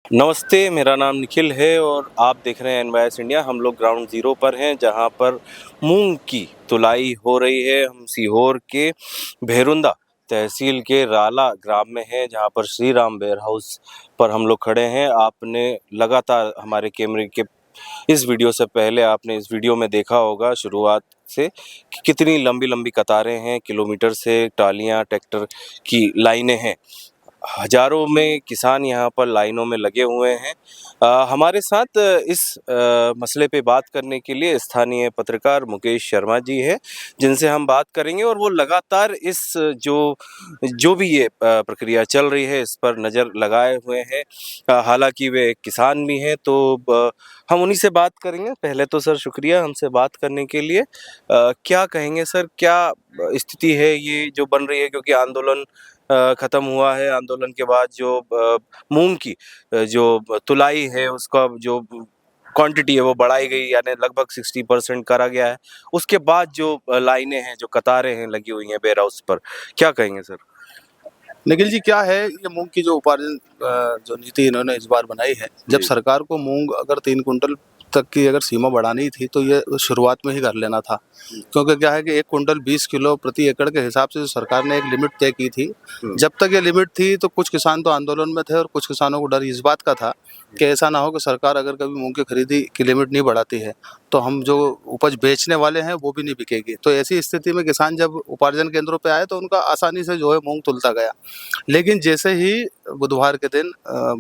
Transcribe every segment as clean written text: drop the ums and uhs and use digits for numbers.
नमस्ते, मेरा नाम निखिल है और आप देख रहे हैं एनवाईएस इंडिया। हम लोग ग्राउंड ज़ीरो पर हैं, जहां पर मूंग की तुलाई हो रही है। हम सीहोर के भेरुंदा तहसील के राला ग्राम में हैं, जहां पर श्री राम वेयर हाउस पर हम लोग खड़े हैं। आपने लगातार हमारे कैमरे के इस वीडियो से पहले आपने इस वीडियो में देखा होगा शुरुआत से कि कितनी लंबी लंबी कतारें हैं, किलोमीटर से ट्रालियाँ, ट्रैक्टर की लाइनें हैं। हजारों में किसान यहाँ पर लाइनों में लगे हुए हैं। हमारे साथ इस मसले पे बात करने के लिए स्थानीय पत्रकार मुकेश शर्मा जी है, जिनसे हम बात करेंगे और वो लगातार इस जो जो भी ये प्रक्रिया चल रही है इस पर नज़र लगाए हुए हैं। हालांकि वे एक किसान भी हैं, तो हम उन्हीं से बात करेंगे। पहले तो सर शुक्रिया हमसे बात करने के लिए। क्या कहेंगे सर, क्या स्थिति है ये जो बन रही है, क्योंकि आंदोलन खत्म हुआ है। आंदोलन के बाद जो मूंग की जो तुलाई है उसका जो क्वांटिटी है वो बढ़ाई गई, यानी लगभग 60% करा गया है। उसके बाद जो लाइनें हैं, जो कतारें हैं लगी हुई हैं वेयर हाउस पर, क्या कहेंगे सर? निखिल जी, क्या है ये मूंग की जो उपार्जन जो नीति इन्होंने इस बार बनाई है। जब जी। सरकार को मूंग अगर 3 कुंटल तक की अगर सीमा बढ़ानी थी तो ये शुरुआत में ही कर लेना था, क्योंकि क्या है कि 1 कुंटल 20 किलो प्रति एकड़ के हिसाब से जो सरकार ने एक लिमिट तय की थी। जब तक ये लिमिट थी तो कुछ किसान तो आंदोलन में थे और कुछ किसानों को डर इस बात का था कि ऐसा ना हो कि सरकार अगर कभी मूंग की खरीदी की लिमिट नहीं बढ़ाती है तो हम जो उपज बेचने वाले हैं वो भी नहीं बिकेगी। तो ऐसी स्थिति में किसान जब उपार्जन केंद्रों पे आए तो उनका आसानी से जो है मूंग तुलता गया। लेकिन जैसे ही बुधवार के दिन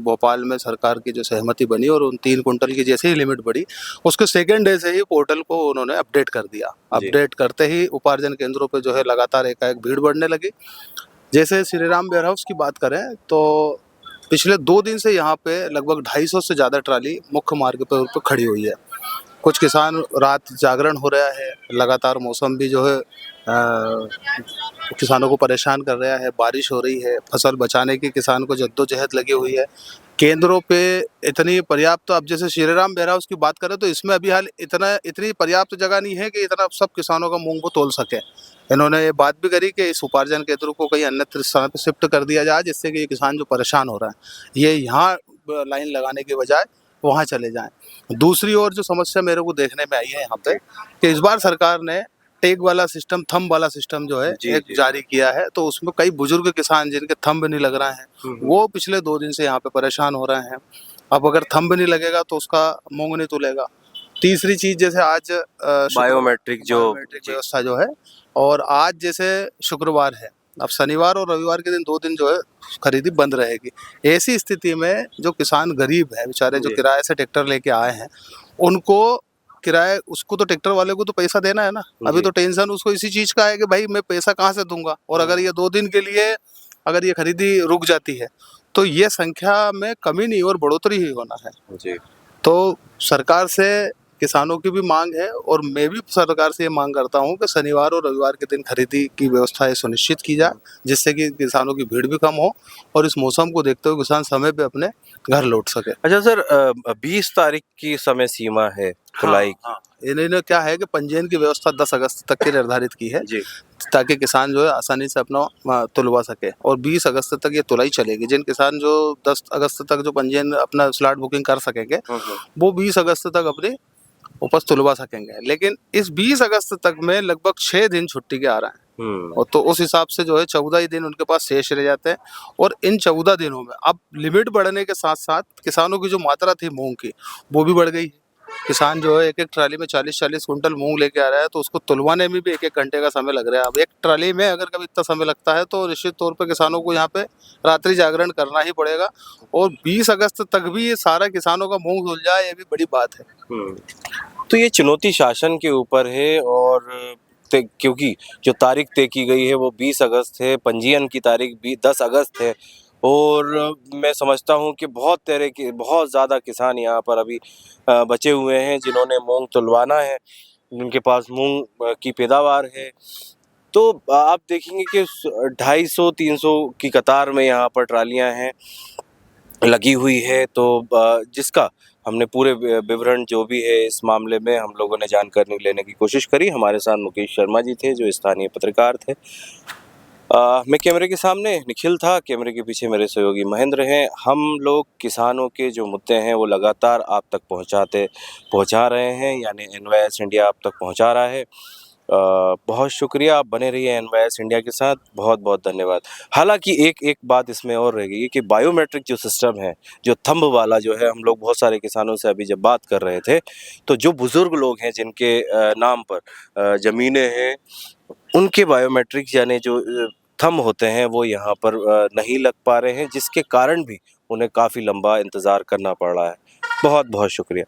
भोपाल में सरकार की जो सहमति बनी और उन 3 कुंटल की जैसे ही लिमिट बढ़ी, उसके सेकेंड डे से ही पोर्टल को उन्होंने अपडेट कर दिया। जी। अपडेट करते ही उपार्जन केंद्रों पे जो है लगातार एकाएक भीड़ बढ़ने लगी। जैसे श्री राम वेयर हाउस की बात करें तो पिछले 2 दिन से यहाँ पे लगभग 250 से ज़्यादा ट्राली मुख्य मार्ग पर खड़ी हुई है। कुछ किसान रात जागरण हो रहा है, लगातार मौसम भी जो है किसानों को परेशान कर रहा है। बारिश हो रही है, फसल बचाने की किसान को जद्दोजहद लगी हुई है। केंद्रों पे इतनी पर्याप्त, तो अब जैसे श्री राम वेयर हाउस की बात करें तो इसमें अभी हाल इतनी पर्याप्त जगह नहीं है कि इतना सब किसानों का मूंग वो तोल सके। इन्होंने ये बात भी करी कि इस उपार्जन केंद्र को कहीं अन्यत्र स्थान पर शिफ्ट कर दिया जाए, जिससे कि ये किसान जो परेशान हो रहा है ये यहाँ लाइन लगाने के बजाय वहाँ चले जाएं। दूसरी ओर जो समस्या मेरे को देखने में आई है यहाँ पे कि इस बार सरकार ने टैग वाला सिस्टम, थंब वाला सिस्टम जो है जी, एक जी। जारी किया है। तो उसमें कई बुजुर्ग किसान जिनके थंब नहीं लग रहे हैं वो पिछले 2 दिन से यहाँ पे परेशान हो रहे हैं। अब अगर थंब नहीं लगेगा तो उसका मूंग नहीं तुलेगा। तीसरी चीज, जैसे आज बायोमेट्रिक जो बायोमेट्रिक जी। व्यवस्था जो है, और आज जैसे शुक्रवार है, अब शनिवार और रविवार के दिन 2 दिन जो है खरीदी बंद रहेगी। ऐसी स्थिति में जो किसान गरीब है बेचारे, जो जी। किराए से ट्रैक्टर लेके आए हैं, उनको किराए, उसको तो ट्रैक्टर वाले को तो पैसा देना है ना। अभी जी। तो टेंशन उसको इसी चीज का है कि भाई मैं पैसा कहाँ से दूंगा, और अगर ये 2 दिन के लिए अगर ये खरीदी रुक जाती है तो ये संख्या में कमी नहीं और बढ़ोतरी ही होना है। जी। तो सरकार से किसानों की भी मांग है और मैं भी सरकार से ये मांग करता हूँ कि शनिवार और रविवार के दिन खरीदी की व्यवस्था सुनिश्चित की जाए, जिससे कि किसानों की भीड़ भी कम हो और इस मौसम को देखते हुए किसान समय पे अपने घर लौट सके। अच्छा सर, 20 तारीख की समय सीमा है तुलाई की। हाँ, इन्होंने क्या है कि पंजीयन की व्यवस्था 10 अगस्त तक की निर्धारित की है, जी। ताकि किसान जो है आसानी से अपना तुलवा सके, और 20 अगस्त तक ये तुलाई चलेगी। जिन किसान जो 10 अगस्त तक जो पंजीयन अपना स्लॉट बुकिंग कर सकेंगे वो 20 अगस्त तक अपनी उपज तुलवा सकेंगे। लेकिन इस 20 अगस्त तक में लगभग 6 दिन छुट्टी के आ रहे हैं, और तो उस हिसाब से जो है 14 ही दिन उनके पास शेष रह जाते हैं। और इन 14 दिनों में अब लिमिट बढ़ने के साथ साथ किसानों की जो मात्रा थी मूंग की वो भी बढ़ गई। किसान जो है एक एक ट्राली में 40-40 कुंटल मूंग लेके आ रहा है, तो उसको तुलवाने में भी 1-1 घंटे का समय लग रहा है। अब एक ट्राली में अगर कभी इतना समय लगता है तो निश्चित तौर पे किसानों को यहाँ पे रात्रि जागरण करना ही पड़ेगा। और 20 अगस्त तक भी ये सारा किसानों का मूंग धुल जाए, ये भी बड़ी बात है। तो ये चुनौती शासन के ऊपर है, और क्योंकि जो तारीख तय की गई है वो 20 अगस्त है, पंजीयन की तारीख भी 10 अगस्त है, और मैं समझता हूँ कि बहुत ज़्यादा किसान यहाँ पर अभी बचे हुए हैं जिन्होंने मूंग तुलवाना है, जिनके पास मूंग की पैदावार है। तो आप देखेंगे कि 250-300 की कतार में यहाँ पर ट्रालियाँ हैं लगी हुई है। तो जिसका हमने पूरे विवरण जो भी है इस मामले में हम लोगों ने जानकारी लेने की कोशिश करी। हमारे साथ मुकेश शर्मा जी थे, जो स्थानीय पत्रकार थे। मैं कैमरे के सामने निखिल था, कैमरे के पीछे मेरे सहयोगी महेंद्र हैं। हम लोग किसानों के जो मुद्दे हैं वो लगातार आप तक पहुंचा रहे हैं, यानी एनवाईएस इंडिया आप तक पहुंचा रहा है। बहुत शुक्रिया, आप बने रहिए एनवाईएस इंडिया के साथ। बहुत बहुत धन्यवाद। हालांकि एक एक बात इसमें और रह गई है कि बायोमेट्रिक जो सिस्टम है, जो थंब वाला जो है, हम लोग बहुत सारे किसानों से अभी जब बात कर रहे थे, तो जो बुजुर्ग लोग हैं जिनके नाम पर ज़मीनें हैं, उनके बायोमेट्रिक्स यानी जो थंब होते हैं वो यहाँ पर नहीं लग पा रहे हैं, जिसके कारण भी उन्हें काफ़ी लंबा इंतज़ार करना पड़ रहा है। बहुत बहुत शुक्रिया।